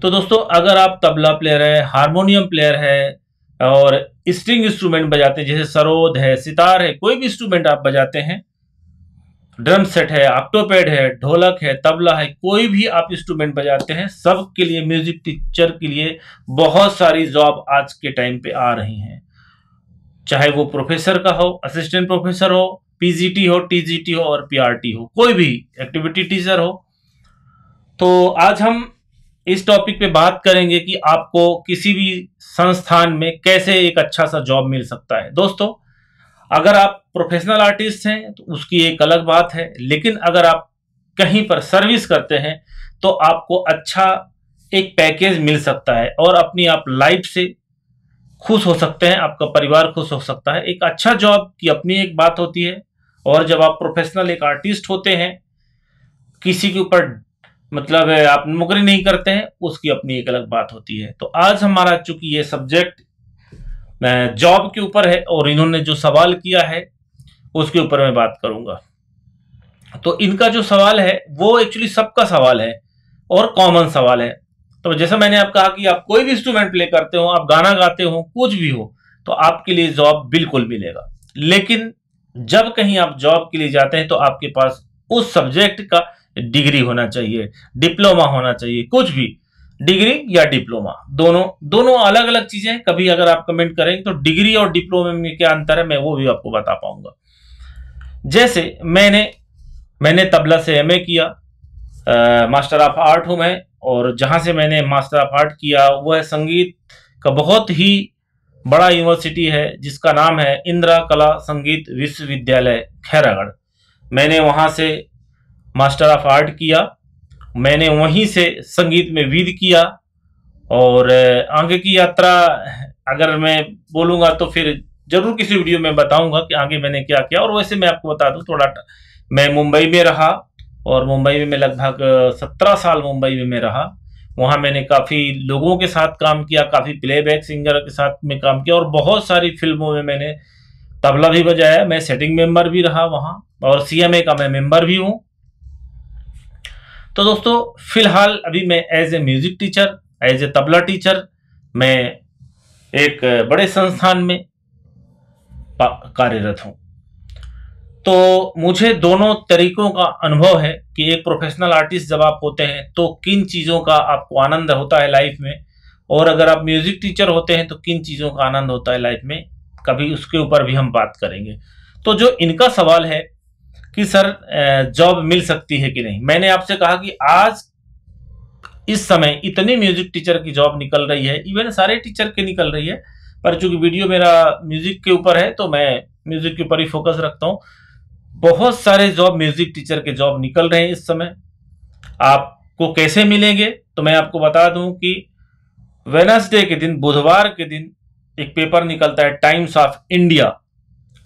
तो दोस्तों अगर आप तबला प्लेयर है, हारमोनियम प्लेयर है और स्ट्रिंग इंस्ट्रूमेंट बजाते हैं जैसे सरोद है, सितार है, कोई भी इंस्ट्रूमेंट आप बजाते हैं, ड्रम सेट है, ऑक्टोपैड है, ढोलक है, तबला है, कोई भी आप इंस्ट्रूमेंट बजाते हैं, सब के लिए म्यूजिक टीचर के लिए बहुत सारी जॉब आज के टाइम पे आ रही हैं। चाहे वो प्रोफेसर का हो, असिस्टेंट प्रोफेसर हो, पीजीटी हो, टीजीटी हो और पीआरटी हो, कोई भी एक्टिविटी टीचर हो। तो आज हम इस टॉपिक पे बात करेंगे कि आपको किसी भी संस्थान में कैसे एक अच्छा सा जॉब मिल सकता है। दोस्तों अगर आप प्रोफेशनल आर्टिस्ट हैं तो उसकी एक अलग बात है, लेकिन अगर आप कहीं पर सर्विस करते हैं तो आपको अच्छा एक पैकेज मिल सकता है और अपनी आप लाइफ से खुश हो सकते हैं, आपका परिवार खुश हो सकता है। एक अच्छा जॉब की अपनी एक बात होती है और जब आप प्रोफेशनल एक आर्टिस्ट होते हैं, किसी के ऊपर मतलब आप नौकरी नहीं करते हैं, उसकी अपनी एक अलग बात होती है। तो आज हमारा चूंकि ये सब्जेक्ट जॉब के ऊपर है और इन्होंने जो सवाल किया है उसके ऊपर मैं बात करूंगा। तो इनका जो सवाल है वो एक्चुअली सबका सवाल है और कॉमन सवाल है। तो जैसा मैंने आप कहा कि आप कोई भी इंस्ट्रूमेंट प्ले करते हो, आप गाना गाते हो, कुछ भी हो, तो आपके लिए जॉब बिल्कुल मिलेगा। लेकिन जब कहीं आप जॉब के लिए जाते हैं तो आपके पास उस सब्जेक्ट का डिग्री होना चाहिए, डिप्लोमा होना चाहिए, कुछ भी, डिग्री या डिप्लोमा, दोनों अलग अलग चीजें हैं। कभी अगर आप कमेंट करेंगे तो डिग्री और डिप्लोमा में क्या अंतर है मैं वो भी आपको बता पाऊंगा। जैसे मैंने तबला से एमए किया, मास्टर ऑफ आर्ट हूं मैं, और जहां से मैंने मास्टर ऑफ आर्ट किया वह संगीत का बहुत ही बड़ा यूनिवर्सिटी है जिसका नाम है इंदिरा कला संगीत विश्वविद्यालय खैरागढ़। मैंने वहां से मास्टर ऑफ आर्ट किया, मैंने वहीं से संगीत में विद किया और आगे की यात्रा अगर मैं बोलूंगा तो फिर जरूर किसी वीडियो में बताऊंगा कि आगे मैंने क्या किया। और वैसे मैं आपको बता दूं थोड़ा, मैं मुंबई में रहा और मुंबई में मैं लगभग 17 साल मुंबई में मैं रहा। वहाँ मैंने काफ़ी लोगों के साथ काम किया, काफ़ी प्लेबैक सिंगर के साथ में काम किया और बहुत सारी फिल्मों में मैंने तबला भी बजाया। मैं सेटिंग मेंबर भी रहा वहाँ और सीएमए का मैं मेंबर भी हूँ। तो दोस्तों फिलहाल अभी मैं as a music teacher, as a tabla teacher मैं एक बड़े संस्थान में कार्यरत हूँ। तो मुझे दोनों तरीकों का अनुभव है कि एक प्रोफेशनल आर्टिस्ट जब आप होते हैं तो किन चीज़ों का आपको आनंद होता है लाइफ में, और अगर आप म्यूजिक टीचर होते हैं तो किन चीज़ों का आनंद होता है लाइफ में, कभी उसके ऊपर भी हम बात करेंगे। तो जो इनका सवाल है कि सर जॉब मिल सकती है कि नहीं, मैंने आपसे कहा कि आज इस समय इतनी म्यूजिक टीचर की जॉब निकल रही है, इवन सारे टीचर की निकल रही है, पर चूंकि वीडियो मेरा म्यूजिक के ऊपर है तो मैं म्यूजिक के ऊपर ही फोकस रखता हूँ। बहुत सारे जॉब म्यूजिक टीचर के जॉब निकल रहे हैं इस समय। आपको कैसे मिलेंगे तो मैं आपको बता दूं कि वेडनेसडे के दिन, बुधवार के दिन एक पेपर निकलता है टाइम्स ऑफ इंडिया।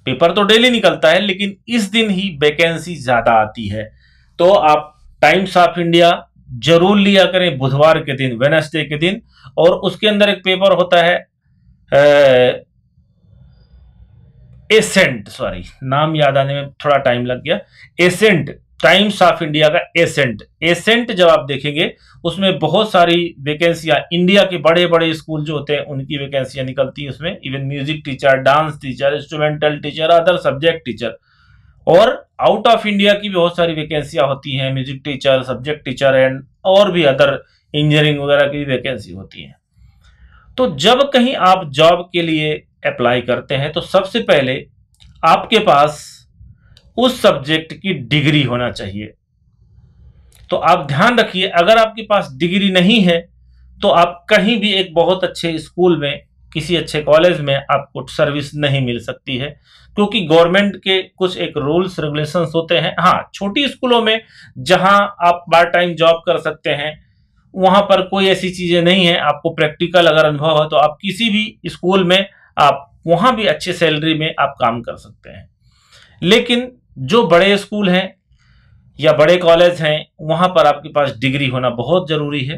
पेपर तो डेली निकलता है लेकिन इस दिन ही वैकेंसी ज्यादा आती है, तो आप टाइम्स ऑफ इंडिया जरूर लिया करें बुधवार के दिन, वेडनेसडे के दिन। और उसके अंदर एक पेपर होता है एसेंट, सॉरी नाम याद आने में थोड़ा टाइम लग गया, एसेंट, टाइम्स ऑफ इंडिया का एसेंट जब आप देखेंगे उसमें बहुत सारी वैकेंसियां, इंडिया के बड़े बड़े स्कूल जो होते हैं उनकी वैकेंसियां निकलती है उसमें, even music teacher, dance teacher, instrumental teacher, other subject teacher, और आउट ऑफ इंडिया की भी बहुत सारी वैकेंसियां होती हैं, music teacher, subject teacher and और भी अदर इंजीनियरिंग वगैरह की वैकेंसी होती है। तो जब कहीं आप जॉब के लिए अप्लाई करते हैं तो सबसे पहले आपके पास उस सब्जेक्ट की डिग्री होना चाहिए। तो आप ध्यान रखिए, अगर आपके पास डिग्री नहीं है तो आप कहीं भी एक बहुत अच्छे स्कूल में, किसी अच्छे कॉलेज में आपको सर्विस नहीं मिल सकती है, क्योंकि गवर्नमेंट के कुछ एक रूल्स रेगुलेशंस होते हैं। हाँ, छोटी स्कूलों में जहां आप पार्ट टाइम जॉब कर सकते हैं वहां पर कोई ऐसी चीजें नहीं है। आपको प्रैक्टिकल अगर अनुभव है तो आप किसी भी स्कूल में आप वहां भी अच्छे सैलरी में आप काम कर सकते हैं। लेकिन जो बड़े स्कूल हैं या बड़े कॉलेज हैं वहां पर आपके पास डिग्री होना बहुत जरूरी है।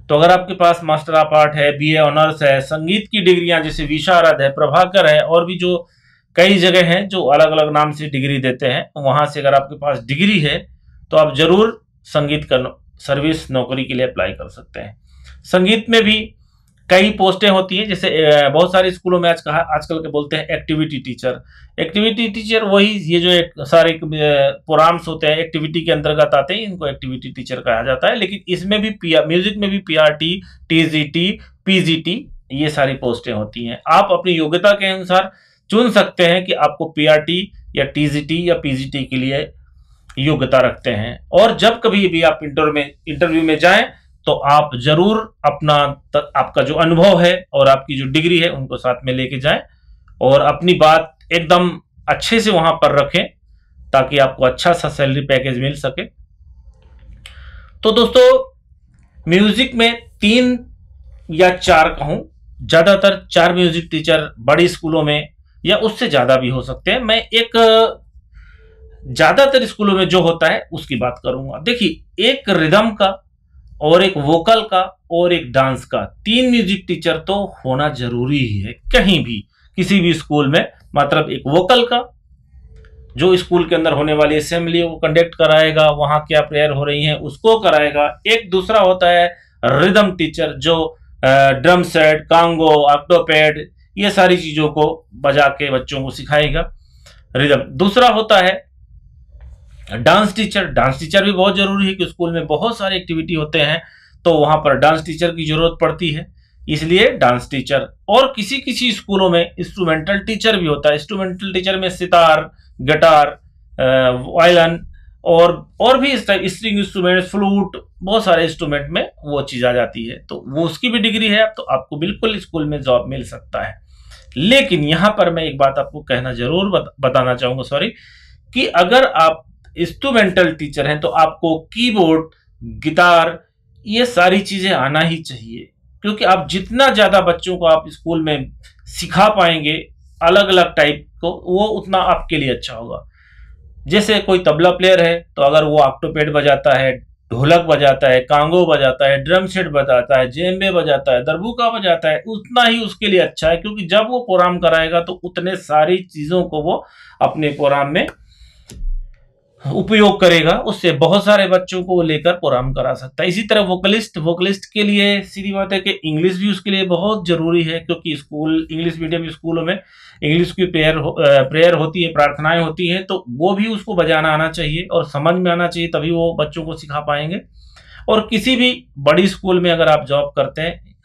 तो अगर आपके पास मास्टर ऑफ आर्ट है, बीए ऑनर्स है, संगीत की डिग्रियां जैसे विशारद है, प्रभाकर है, और भी जो कई जगह हैं जो अलग अलग नाम से डिग्री देते हैं, वहां से अगर आपके पास डिग्री है तो आप जरूर संगीत सर्विस नौकरी के लिए अप्लाई कर सकते हैं। संगीत में भी कई पोस्टें होती हैं, जैसे बहुत सारे स्कूलों में आजकल के बोलते हैं एक्टिविटी टीचर। एक्टिविटी टीचर वही ये जो एक सारे प्रोग्राम्स होते हैं एक्टिविटी के अंतर्गत आते हैं, इनको एक्टिविटी टीचर कहा जाता है। लेकिन इसमें भी म्यूजिक में भी पीआरटी, टीजीटी, पीजीटी ये सारी पोस्टें होती हैं। आप अपनी योग्यता के अनुसार चुन सकते हैं कि आपको पीआरटी या टीजीटी या पीजीटी के लिए योग्यता रखते हैं। और जब कभी भी आप इंटरव्यू में जाएं तो आप जरूर आपका जो अनुभव है और आपकी जो डिग्री है उनको साथ में लेके जाएं और अपनी बात एकदम अच्छे से वहां पर रखें ताकि आपको अच्छा सा सैलरी पैकेज मिल सके। तो दोस्तों म्यूजिक में 3 या 4 कहूं, ज्यादातर 4 म्यूजिक टीचर बड़ी स्कूलों में या उससे ज्यादा भी हो सकते हैं। मैं एक ज्यादातर स्कूलों में जो होता है उसकी बात करूंगा। देखिए, एक रिदम का और एक वोकल का और एक डांस का 3 म्यूजिक टीचर तो होना जरूरी ही है कहीं भी, किसी भी स्कूल में। मतलब एक वोकल का जो स्कूल के अंदर होने वाली असेंबली है वो कंडक्ट कराएगा, वहां क्या प्रेयर हो रही है उसको कराएगा। एक दूसरा होता है रिदम टीचर जो ड्रम सेट, कांगो, ऑक्टोपैड ये सारी चीजों को बजा के बच्चों को सिखाएगा, रिदम। दूसरा होता है डांस टीचर। डांस टीचर भी बहुत जरूरी है कि स्कूल में बहुत सारे एक्टिविटी होते हैं तो वहां पर डांस टीचर की जरूरत पड़ती है, इसलिए डांस टीचर। और किसी किसी स्कूलों में इंस्ट्रूमेंटल टीचर भी होता है। इंस्ट्रूमेंटल टीचर में सितार, गिटार, वायलिन और भी स्ट्रिंग इंस्ट्रूमेंट, फ्लूट, बहुत सारे इंस्ट्रूमेंट में वो चीज आ जाती है। तो वो उसकी भी डिग्री है तो आपको बिल्कुल स्कूल में जॉब मिल सकता है। लेकिन यहां पर मैं एक बात आपको कहना जरूर बताना चाहूंगा, सॉरी, कि अगर आप इंस्ट्रूमेंटल टीचर हैं तो आपको कीबोर्ड, गिटार ये सारी चीजें आना ही चाहिए, क्योंकि आप जितना ज्यादा बच्चों को आप स्कूल में सिखा पाएंगे अलग अलग टाइप को, वो उतना आपके लिए अच्छा होगा। जैसे कोई तबला प्लेयर है तो अगर वो ऑक्टोपैड बजाता है, ढोलक बजाता है, कांगो बजाता है, ड्रम सेट बजाता है, जेम्बे बजाता है, दरबूका बजाता है, उतना ही उसके लिए अच्छा है, क्योंकि जब वो प्रोग्राम कराएगा तो उतने सारी चीजों को वो अपने प्रोग्राम में उपयोग करेगा, उससे बहुत सारे बच्चों को लेकर प्रोग्राम करा सकता है। इसी तरह वोकलिस्ट के लिए सीधी बात है कि इंग्लिश भी उसके लिए बहुत जरूरी है, क्योंकि इंग्लिश मीडियम स्कूलों में इंग्लिश की प्रेयर होती है, प्रार्थनाएं होती हैं, तो वो भी उसको बजाना आना चाहिए और समझ में आना चाहिए, तभी वो बच्चों को सिखा पाएंगे। और किसी भी बड़ी स्कूल में अगर आप जॉब करते हैं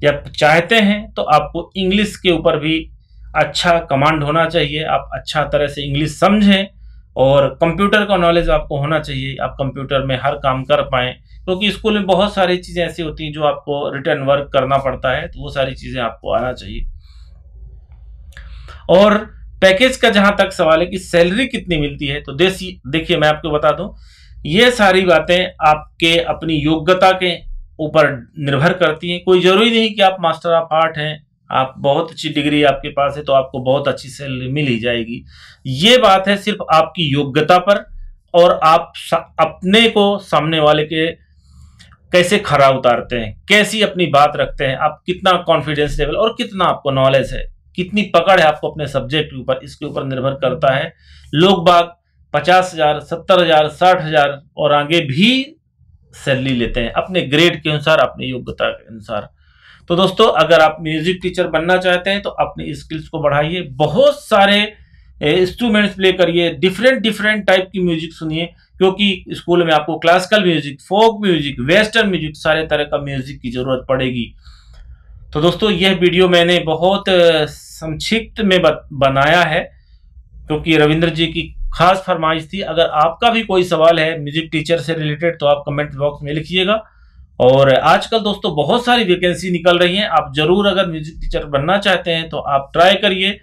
या चाहते हैं तो आपको इंग्लिश के ऊपर भी अच्छा कमांड होना चाहिए, आप अच्छा तरह से इंग्लिश समझें और कंप्यूटर का नॉलेज आपको होना चाहिए, आप कंप्यूटर में हर काम कर पाएं, क्योंकि स्कूल में बहुत सारी चीजें ऐसी होती हैं जो आपको रिटर्न वर्क करना पड़ता है, तो वो सारी चीजें आपको आना चाहिए। और पैकेज का जहां तक सवाल है कि सैलरी कितनी मिलती है, तो देखिए मैं आपको बता दूं, ये सारी बातें आपके अपनी योग्यता के ऊपर निर्भर करती हैं। कोई जरूरी नहीं कि आप मास्टर ऑफ आर्ट हैं, आप बहुत अच्छी डिग्री आपके पास है तो आपको बहुत अच्छी सैलरी मिल ही जाएगी। ये बात है सिर्फ आपकी योग्यता पर और आप अपने को सामने वाले के कैसे खरा उतारते हैं, कैसी अपनी बात रखते हैं, आप कितना कॉन्फिडेंस लेवल और कितना आपको नॉलेज है, कितनी पकड़ है आपको अपने सब्जेक्ट के ऊपर, इसके ऊपर निर्भर करता है। लोग बाग 50,000, 70,000, 60,000 और आगे भी सैलरी लेते हैं अपने ग्रेड के अनुसार, अपनी योग्यता के अनुसार। तो दोस्तों, अगर आप म्यूजिक टीचर बनना चाहते हैं तो अपनी स्किल्स को बढ़ाइए, बहुत सारे इंस्ट्रूमेंट्स प्ले करिए, डिफरेंट टाइप की म्यूजिक सुनिए, क्योंकि स्कूल में आपको classical music, folk music, western music, सारे तरह का म्यूजिक की जरूरत पड़ेगी। तो दोस्तों, यह वीडियो मैंने बहुत संक्षिप्त में बनाया है, क्योंकि रविंद्र जी की खास फरमाइश थी। अगर आपका भी कोई सवाल है म्यूजिक टीचर से रिलेटेड तो आप कमेंट बॉक्स में लिखिएगा। और आजकल दोस्तों बहुत सारी वैकेंसी निकल रही हैं, आप जरूर अगर म्यूजिक टीचर बनना चाहते हैं तो आप ट्राई करिए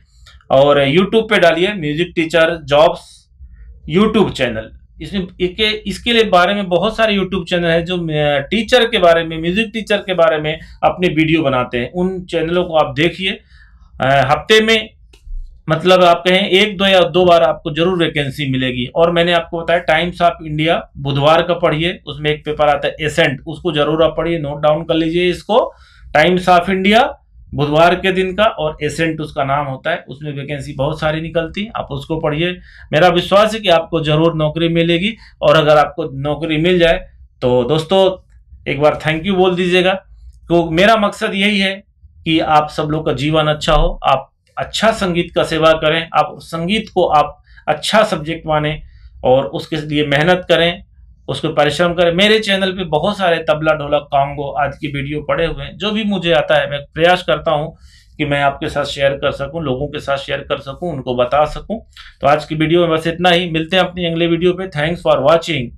और यूट्यूब पे डालिए music teacher jobs YouTube channel. इसके लिए बारे में बहुत सारे यूट्यूब चैनल है जो टीचर के बारे में, म्यूजिक टीचर के बारे में अपने वीडियो बनाते हैं, उन चैनलों को आप देखिए। हफ्ते में मतलब आप कहें 1-2 या 2 बार आपको जरूर वैकेंसी मिलेगी। और मैंने आपको बताया टाइम्स ऑफ इंडिया बुधवार का पढ़िए, उसमें एक पेपर आता है एसेंट, उसको जरूर आप पढ़िए, नोट डाउन कर लीजिए इसको। टाइम्स ऑफ इंडिया बुधवार के दिन का और एसेंट उसका नाम होता है, उसमें वैकेंसी बहुत सारी निकलती है, आप उसको पढ़िए। मेरा विश्वास है कि आपको जरूर नौकरी मिलेगी और अगर आपको नौकरी मिल जाए तो दोस्तों एक बार थैंक यू बोल दीजिएगा। तो मेरा मकसद यही है कि आप सब लोग का जीवन अच्छा हो, आप अच्छा संगीत का सेवा करें, आप संगीत को आप अच्छा सब्जेक्ट माने और उसके लिए मेहनत करें, उसको परिश्रम करें। मेरे चैनल पे बहुत सारे तबला, ढोलक, कांगो आदि की वीडियो पड़े हुए हैं। जो भी मुझे आता है मैं प्रयास करता हूँ कि मैं आपके साथ शेयर कर सकूं, लोगों के साथ शेयर कर सकूं, उनको बता सकूं। तो आज की वीडियो में बस इतना ही। मिलते हैं अपनी अगले वीडियो पे। Thanks for watching.